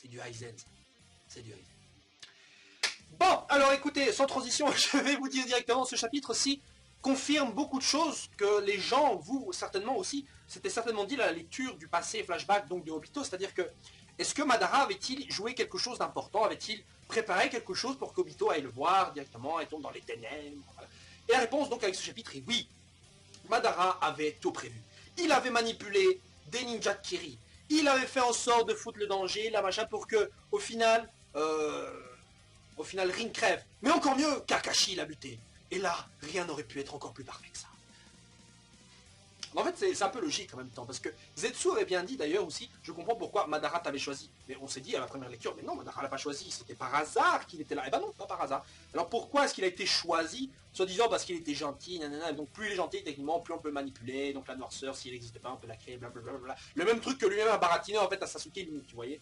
C'est du Aizen. C'est du Aizen. Bon, alors écoutez, sans transition, je vais vous dire directement, ce chapitre-ci confirme beaucoup de choses que les gens, vous certainement aussi, s'étaient certainement dit à la lecture du passé flashback donc de Obito, c'est-à-dire que, est-ce que Madara avait-il joué quelque chose d'important, avait-il préparé quelque chose pour qu'Obito aille le voir directement et tombe dans les ténèbres, voilà. Et la réponse donc avec ce chapitre est oui, Madara avait tout prévu. Il avait manipulé des ninjas de Kiri, il avait fait en sorte de foutre le danger, la machin, pour que, au final, Rin crève. Mais encore mieux, Kakashi l'a buté. Et là, rien n'aurait pu être encore plus parfait que ça. En fait, c'est un peu logique en même temps, parce que Zetsu avait bien dit d'ailleurs aussi, je comprends pourquoi Madara t'avait choisi. Mais on s'est dit à la première lecture, mais non, Madara l'a pas choisi, c'était par hasard qu'il était là. Eh ben non, pas par hasard. Alors pourquoi est-ce qu'il a été choisi? Soi-disant parce qu'il était gentil, nanana, donc plus il est gentil, techniquement, plus on peut le manipuler, donc la noirceur, si elle n'existe pas, on peut la créer, blablabla. Le même truc que lui-même a baratiné en fait à Sasuke limite, tu voyais.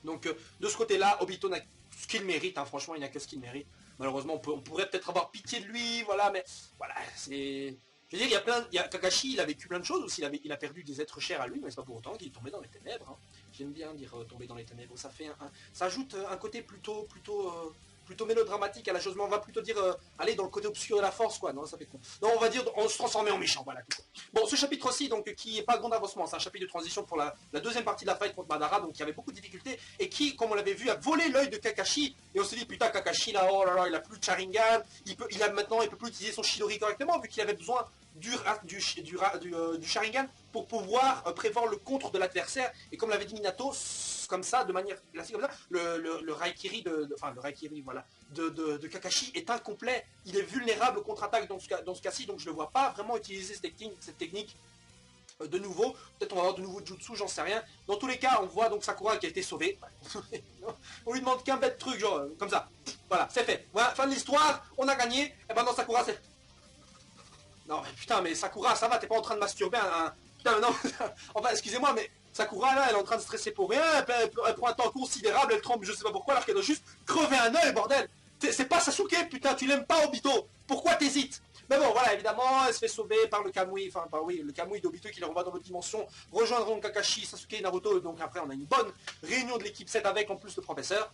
Donc de ce côté-là, Obito n'a ce qu'il mérite, hein, franchement, il n'a que ce qu'il mérite. Malheureusement, on pourrait peut-être avoir pitié de lui, voilà, mais voilà, c'est... Je veux dire, Kakashi, il a vécu plein de choses aussi, il a perdu des êtres chers à lui, mais c'est pas pour autant qu'il est tombé dans les ténèbres. Hein. J'aime bien dire tomber dans les ténèbres, ça fait ça ajoute un côté plutôt mélodramatique à la chose, mais on va plutôt dire aller dans le côté obscur de la force, quoi. Non, ça fait con. Non, on va dire on se transformer en méchant, voilà. Bon, ce chapitre aussi, donc qui est pas grand avancement, c'est un chapitre de transition pour la deuxième partie de la fight contre Madara, donc il y avait beaucoup de difficultés et qui, comme on l'avait vu, a volé l'œil de Kakashi. Et on s'est dit putain, Kakashi là, oh là là, il a plus de Sharingan, il peut plus utiliser son Chidori correctement vu qu'il avait besoin du Sharingan pour pouvoir prévoir le contre de l'adversaire. Et comme l'avait dit Minato, comme ça, de manière classique comme ça, le Raikiri de Kakashi est incomplet. Il est vulnérable aux contre-attaques dans ce cas-ci, donc je ne le vois pas vraiment utiliser cette technique de nouveau. Peut-être on va avoir de nouveaux jutsu, j'en sais rien. Dans tous les cas, on voit donc Sakura qui a été sauvée. On lui demande qu'un bête truc, genre comme ça. Voilà, c'est fait. Voilà, fin de l'histoire, on a gagné. Et ben non, Sakura, c'est... Non, mais putain, mais Sakura, ça va, t'es pas en train de masturber Putain, mais non, enfin, excusez-moi, mais Sakura, là, elle est en train de stresser pour rien, elle prend un temps considérable, elle tremble, je sais pas pourquoi, alors qu'elle doit juste crever un œil, bordel. C'est pas Sasuke, putain, tu l'aimes pas, Obito. Pourquoi t'hésites? Mais bon, voilà, évidemment, elle se fait sauver par le Kamui, le Kamui d'Obito qui les renvoie dans l'autre dimension, rejoindront Kakashi, Sasuke et Naruto, donc après, on a une bonne réunion de l'équipe 7 avec, en plus, le professeur.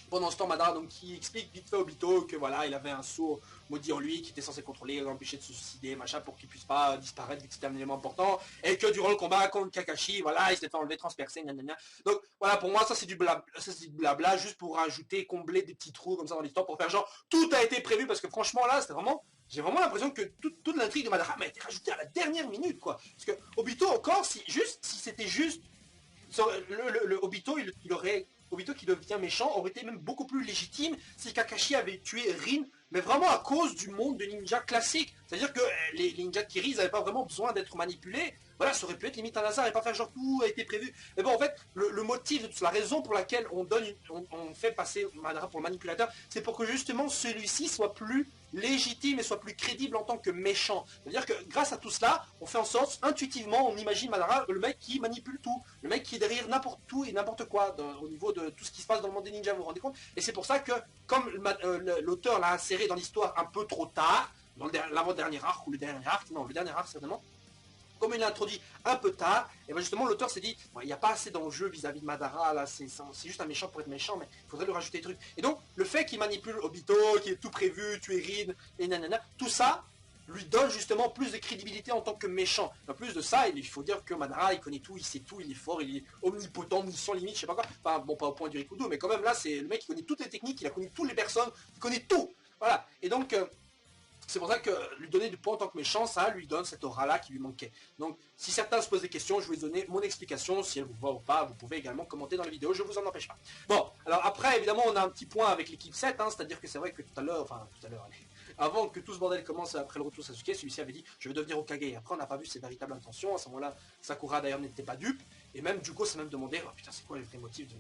Pendant ce temps, Madara donc, qui explique vite fait Obito que voilà, il avait un sceau maudit en lui qui était censé contrôler, l'empêcher de se suicider, machin, pour qu'il puisse pas disparaître vu que c'était un élément important, et que durant le combat contre Kakashi, voilà, il s'était fait enlever, transpercé, nanana. Donc voilà, pour moi, ça c'est du blabla, juste pour rajouter, combler des petits trous comme ça dans l'histoire, pour faire genre, tout a été prévu, parce que franchement là, c'était vraiment... J'ai vraiment l'impression que toute l'intrigue de Madara m'a été rajoutée à la dernière minute, quoi. Parce que Obito, encore, si c'était juste... Obito, il aurait... Obito qui devient méchant aurait été même beaucoup plus légitime si Kakashi avait tué Rin, mais vraiment à cause du monde de ninja classique. C'est-à-dire que les ninjas de Kiri, ils n'avaient pas vraiment besoin d'être manipulés. Voilà, ça aurait pu être limite un hasard et pas faire genre tout a été prévu. Mais bon, en fait, le motif, la raison pour laquelle on fait passer Madara pour le manipulateur, c'est pour que justement celui-ci soit plus légitime et soit plus crédible en tant que méchant. C'est-à-dire que grâce à tout cela, on fait en sorte, intuitivement, on imagine Madara, le mec qui manipule tout, le mec qui est derrière n'importe tout et n'importe quoi au niveau de tout ce qui se passe dans le monde des ninjas, vous vous rendez compte? Et c'est pour ça que, comme l'auteur l'a inséré dans l'histoire un peu trop tard, dans l'avant-dernier arc, ou le dernier arc, non, le dernier arc certainement, comme il l'a introduit un peu tard, et bien justement l'auteur s'est dit, il n'y a pas assez d'enjeux vis-à-vis de Madara, là c'est juste un méchant pour être méchant, mais il faudrait lui rajouter des trucs. Et donc, le fait qu'il manipule Obito, qui est tout prévu, tuer Rin, et nanana, tout ça lui donne justement plus de crédibilité en tant que méchant. En plus de ça, il faut dire que Madara, il connaît tout, il sait tout, il est fort, il est omnipotent, sans limite, je sais pas quoi. Enfin, bon, pas au point du Rikudo, mais quand même là, c'est le mec qui connaît toutes les techniques, il a connu toutes les personnes, il connaît tout. Voilà. Et donc... c'est pour ça que lui donner du poids en tant que méchant, ça lui donne cette aura-là qui lui manquait. Donc, si certains se posent des questions, je vais vous donner mon explication. Si elle vous va ou pas, vous pouvez également commenter dans la vidéo, je vous en empêche pas. Bon, alors après, évidemment, on a un petit point avec l'équipe 7, hein, c'est-à-dire que c'est vrai que tout à l'heure, avant que tout ce bordel commence après le retour de Sasuke, celui-ci avait dit je vais devenir Hokage. Et après on n'a pas vu ses véritables intentions. À ce moment-là, Sakura d'ailleurs n'était pas dupe. Et même Juko s'est même demandé oh putain c'est quoi les vrais motifs de...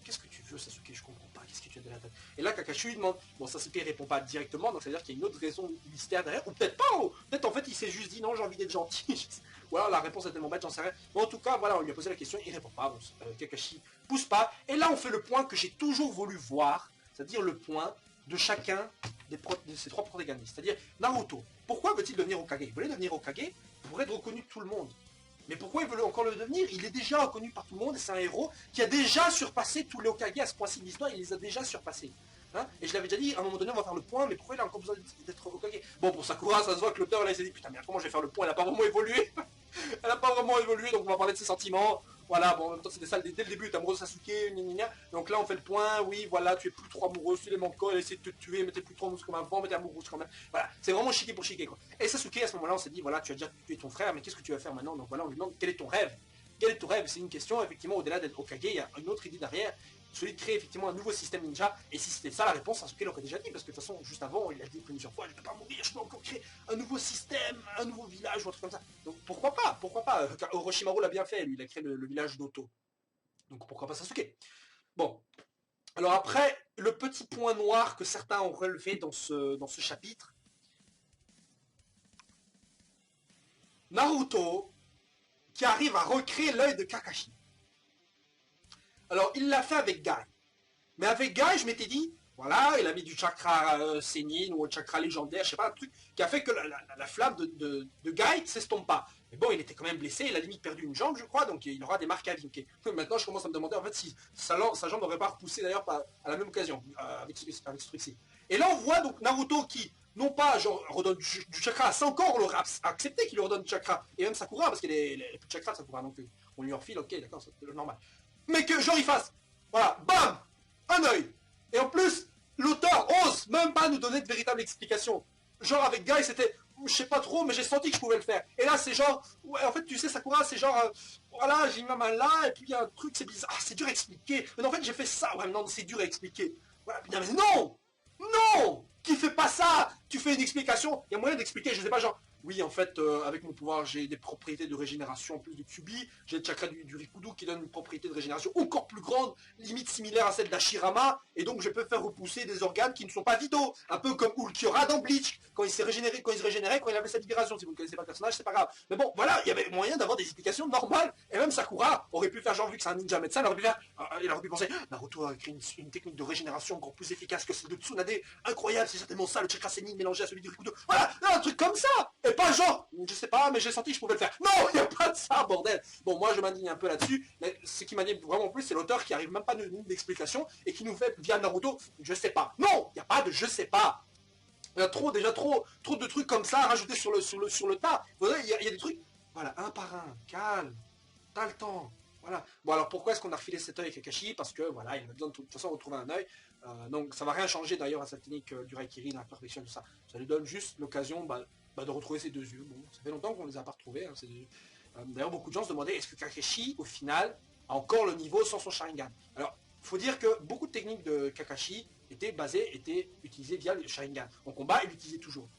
Qu'est-ce que tu veux Sasuke, je comprends pas, qu'est-ce que tu as de la tête. Et là Kakashi lui demande, bon Sasuke répond pas directement, donc ça veut dire qu'il y a une autre raison mystère derrière, ou peut-être pas, peut-être en fait il s'est juste dit non j'ai envie d'être gentil. Ou alors la réponse est tellement bête, j'en sais rien. Mais en tout cas voilà, on lui a posé la question, il répond pas, bon, Kakashi pousse pas. Et là on fait le point que j'ai toujours voulu voir, c'est-à-dire le point de chacun de ces trois protagonistes. C'est-à-dire Naruto, pourquoi veut-il devenir Hokage? Il voulait devenir Hokage pour être reconnu de tout le monde. Mais pourquoi il veut encore le devenir? Il est déjà reconnu par tout le monde et c'est un héros qui a déjà surpassé tous les Hokage à ce point-ci de l'histoire, il les a déjà surpassés. Hein, et je l'avais déjà dit, à un moment donné on va faire le point, mais pourquoi il a encore besoin d'être Hokage? Bon, pour Sakura, ça se voit que l'auteur là il s'est dit, putain merde, comment je vais faire le point? Elle a pas vraiment évolué. Elle a pas vraiment évolué, donc on va parler de ses sentiments. Voilà, bon, en même temps, c'était ça dès le début, t'es amoureux de Sasuke, donc là, on fait le point, oui, voilà, tu es plus trop amoureux, tu les elle essaie de te tuer, mais t'es plus trop amoureux comme avant, mais t'es amoureuse quand même. Voilà, c'est vraiment chiqué pour chiquer, quoi. Et Sasuke, à ce moment-là, on s'est dit, voilà, tu as déjà tué ton frère, mais qu'est-ce que tu vas faire maintenant? Donc voilà, on lui demande, quel est ton rêve? Quel est ton rêve? C'est une question, effectivement, au-delà d'être Hokage, il y a une autre idée derrière, celui de créer effectivement un nouveau système ninja, et si c'était ça la réponse, Sasuke l'aurait déjà dit, parce que de toute façon, juste avant, il a dit plusieurs fois, je ne vais pas mourir, je peux encore créer un nouveau système, un nouveau village, ou un truc comme ça. Donc pourquoi pas? Pourquoi pas? Orochimaru l'a bien fait, lui, il a créé le village d'Oto. Donc pourquoi pas Sasuke? Bon. Alors après, le petit point noir que certains ont relevé dans ce chapitre, Naruto, qui arrive à recréer l'œil de Kakashi. Alors, il l'a fait avec Guy. Mais avec Guy, je m'étais dit, voilà, il a mis du chakra sénine ou un chakra légendaire, je sais pas, un truc qui a fait que la flamme de Guy ne s'estompe pas. Mais bon, il était quand même blessé, il a limite perdu une jambe, je crois, donc il aura des marques à vie. Okay. Maintenant, je commence à me demander en fait si sa jambe n'aurait pas repoussé d'ailleurs à la même occasion, avec ce truc-ci. Et là, on voit donc Naruto qui, non pas genre redonne du chakra, c'est encore le accepter qu'il lui redonne du chakra, et même Sakura, parce qu'elle est plus de chakra, Sakura, donc on lui refile, ok, d'accord, c'est normal. Mais que genre il fasse, voilà, bam, un œil. Et en plus, l'auteur ose même pas nous donner de véritable explication. Genre avec Guy, c'était, je sais pas trop, mais j'ai senti que je pouvais le faire. Et là, c'est genre, ouais, en fait, tu sais, Sakura, c'est genre, voilà, j'ai mis ma main là, et puis il y a un truc, c'est bizarre, c'est dur à expliquer. Mais en fait, j'ai fait ça, ouais, non, c'est dur à expliquer. Voilà, putain, mais non, non, qui fait pas ça? Tu fais une explication, il y a moyen d'expliquer, je sais pas, genre, oui, en fait, avec mon pouvoir, j'ai des propriétés de régénération en plus du Kyuubi. J'ai le chakra du Rikudo qui donne une propriété de régénération encore plus grande, limite similaire à celle d'Ashirama. Et donc, je peux faire repousser des organes qui ne sont pas vitaux. Un peu comme Ulquiorra dans Bleach, quand il s'est régénéré, quand il avait sa libération. Si vous ne connaissez pas le personnage, c'est pas grave. Mais bon, voilà, il y avait moyen d'avoir des explications normales. Et même Sakura aurait pu faire genre, vu que c'est un ninja médecin, il aurait pu penser, Naruto a créé une technique de régénération encore plus efficace que celle de Tsunade. Incroyable, c'est certainement ça, le chakra sénine mélangé à celui du Rikudo. Voilà, un truc comme ça. Et pas genre, je sais pas, mais j'ai senti que je pouvais le faire. Non, il n'y a pas de ça, bordel. Bon, moi, je m'indigne un peu là-dessus. Mais ce qui m'indigne vraiment plus, c'est l'auteur qui arrive même pas à nous donner d'explication et qui nous fait, via Naruto, je sais pas. Non, il n'y a pas de je sais pas. Il y a déjà trop de trucs comme ça à rajouter sur le tas. Vous voyez, il y a des trucs, voilà, un par un, calme, t'as le temps. Voilà. Bon, alors pourquoi est-ce qu'on a refilé cet œil à Kakashi? Parce que voilà, il a besoin de toute façon de retrouver un œil. Donc ça va rien changer d'ailleurs à cette technique du Raikiri, la perfection, tout ça. Ça lui donne juste l'occasion de retrouver ses deux yeux. Bon, ça fait longtemps qu'on les a pas retrouvés. Hein, d'ailleurs, beaucoup de gens se demandaient est-ce que Kakashi, au final, a encore le niveau sans son Sharingan? Alors, il faut dire que beaucoup de techniques de Kakashi étaient utilisées via le Sharingan. En combat, il l'utilisait toujours.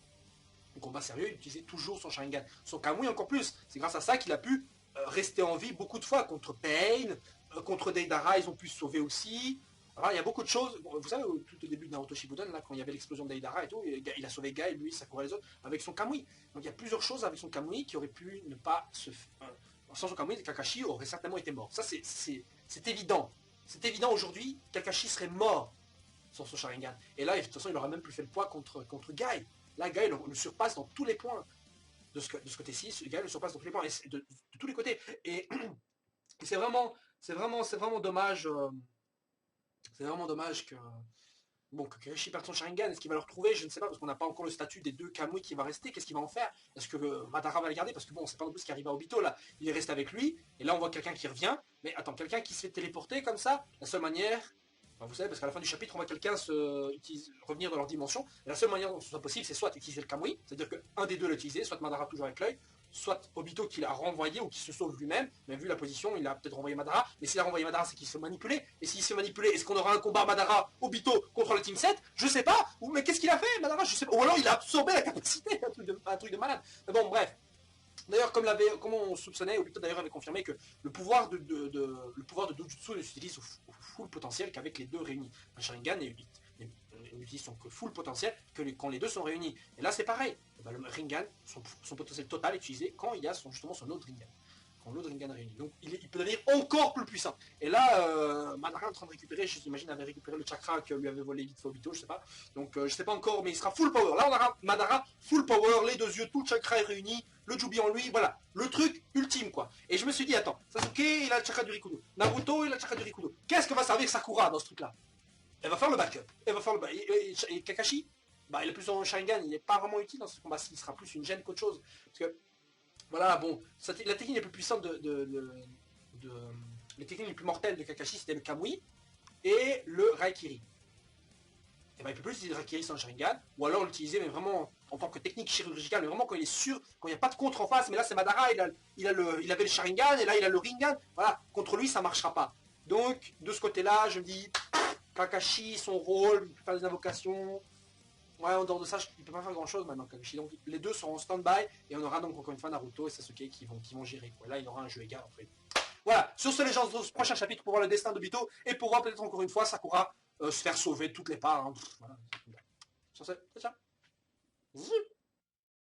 En combat sérieux, il utilisait toujours son Sharingan. Son Kamui encore plus. C'est grâce à ça qu'il a pu rester en vie beaucoup de fois contre Pain, contre Deidara, ils ont pu se sauver aussi. Alors, il y a beaucoup de choses. Bon, vous savez, tout au début de Naruto Shippuden, là, quand il y avait l'explosion d'Aidara et tout, il a sauvé Guy, lui, Sakura et les autres, avec son Kamui. Donc il y a plusieurs choses avec son Kamui qui auraient pu ne pas se... sans son Kamui, Kakashi aurait certainement été mort. Ça, c'est évident. C'est évident aujourd'hui, Kakashi serait mort sans son Sharingan. Et là, de toute façon, il aurait même plus fait le poids contre Guy. Là, Guy le surpasse dans tous les points. De ce côté-ci, Guy le surpasse dans tous les points, et de tous les côtés. Et c'est vraiment dommage... c'est vraiment dommage que Kakashi perde son Sharingan. Est-ce qu'il va le retrouver? Je ne sais pas, parce qu'on n'a pas encore le statut des deux Kamui qui va rester. Qu'est-ce qu'il va en faire? Est-ce que Madara va le garder? Parce que bon, c'est pas non plus ce qui arrive à Obito, là. Il est resté avec lui, et là on voit quelqu'un qui revient. Mais attends, quelqu'un qui se fait téléporter comme ça, la seule manière... Enfin, vous savez, parce qu'à la fin du chapitre, on voit quelqu'un revenir dans leur dimension. Et la seule manière dont ce soit possible, c'est soit utiliser le Kamui, c'est-à-dire qu'un des deux l'a utilisé, soit Madara toujours avec l'œil, soit Obito qui l'a renvoyé ou qui se sauve lui-même, mais vu la position, il a peut-être renvoyé Madara, mais s'il a renvoyé Madara, c'est qu'il se fait manipuler, et s'il se fait manipuler, est-ce qu'on aura un combat Madara-Obito contre le Team 7? Je sais pas, mais qu'est-ce qu'il a fait, Madara? Je sais pas, ou alors il a absorbé la capacité, un truc de malade. Mais bon, bref. D'ailleurs, comme on soupçonnait, Obito d'ailleurs avait confirmé que le pouvoir de Dojutsu ne s'utilise au full potentiel qu'avec les deux réunis. Un Sharingan n'utilise son full potentiel que quand les deux sont réunis. Et là c'est pareil. Le Rinnegan, son potentiel total est utilisé quand il y a justement son autre Rinnegan. quand l'autre Rinnegan réuni. Donc il peut devenir encore plus puissant. Et là, Madara est en train de récupérer, j'imagine, avait récupéré le chakra que lui avait volé vite fait Obito, je sais pas. Donc je sais pas encore, mais il sera full power. Là on aura Madara full power, les deux yeux, tout le chakra est réuni, le Jubi en lui, voilà. Le truc ultime quoi. Et je me suis dit, attends, Sasuke il a le chakra du Rikudo, Naruto il a le chakra du Rikudo. Qu'est-ce que va servir Sakura dans ce truc là? Elle va faire le backup. Elle va faire le et Kakashi, bah il est plus en Sharingan, il n'est pas vraiment utile dans ce combat, il sera plus une gêne qu'autre chose. Parce que voilà, bon, la technique la plus puissante les techniques les plus mortelles de Kakashi, c'était le Kamui et le Raikiri. Et ben, il peut plus utiliser le Raikiri sans Sharingan, ou alors l'utiliser mais vraiment en tant que technique chirurgicale, mais vraiment quand il est sûr, quand il n'y a pas de contre en face, mais là c'est Madara, il avait le Sharingan, et là il a le Rinnegan, voilà, contre lui ça ne marchera pas. Donc, de ce côté-là, je me dis, Kakashi, son rôle, il peut faire des invocations. Ouais, en dehors de ça, il peut pas faire grand chose maintenant, Kakashi. Donc les deux seront en stand-by et on aura donc encore une fois Naruto et Sasuke qui vont gérer. Quoi. Là, il aura un jeu égal entre eux. Voilà, sur ce, les gens, dans ce prochain chapitre pour voir le destin d'Obito et pour voir peut-être encore une fois Sakura se faire sauver de toutes les parts. Hein. Voilà. Sur ce, c'est ça.